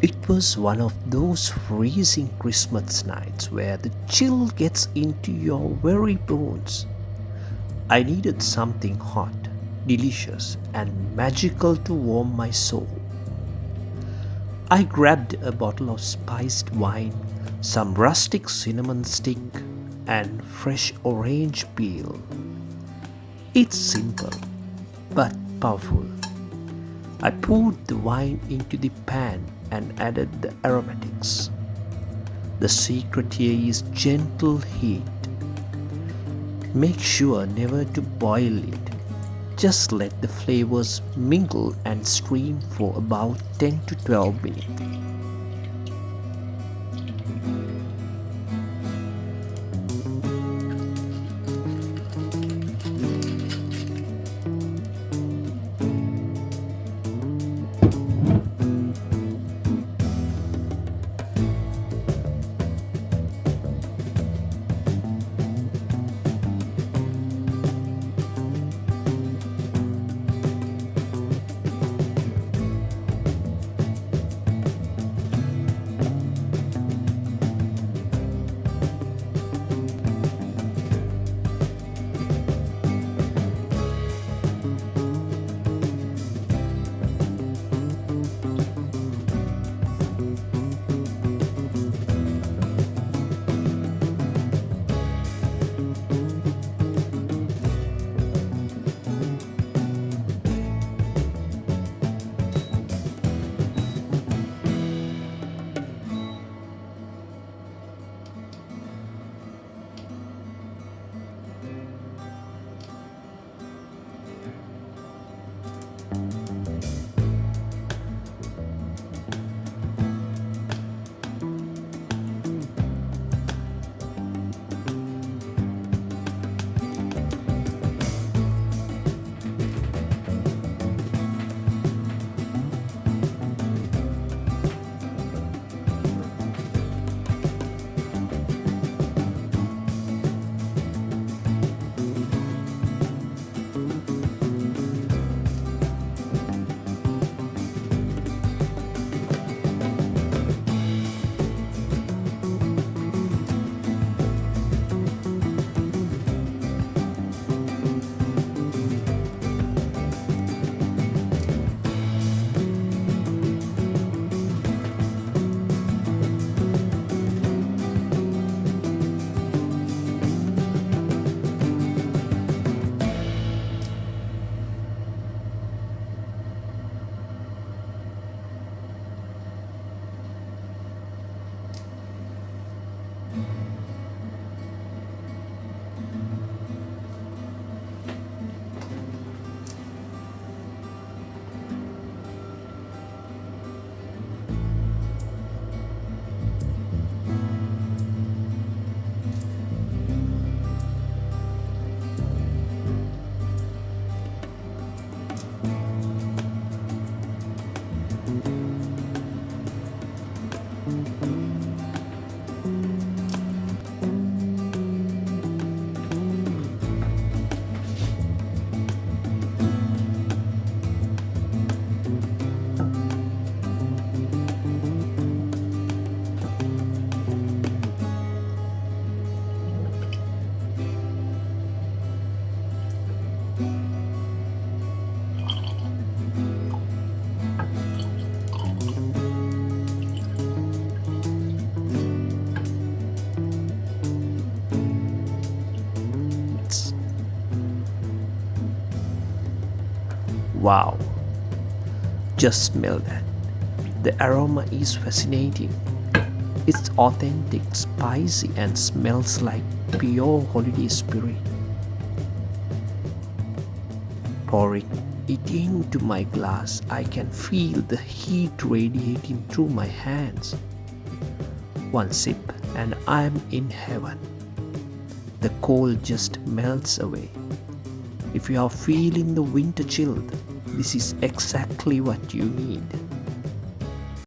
It was one of those freezing Christmas nights where the chill gets into your very bones. I needed something hot, delicious, and magical to warm my soul. I grabbed a bottle of spiced wine, some rustic cinnamon stick, and fresh orange peel. It's simple but powerful. I poured the wine into the pan and added the aromatics. The secret here is gentle heat. Make sure never to boil it. Just let the flavors mingle and steam for about 10 to 12 minutes. Wow, just smell that. The aroma is fascinating. It's authentic, spicy, and smells like pure holiday spirit. Pouring it into my glass, I can feel the heat radiating through my hands. One sip, and I'm in heaven. The cold just melts away. If you are feeling the winter chill, this is exactly what you need.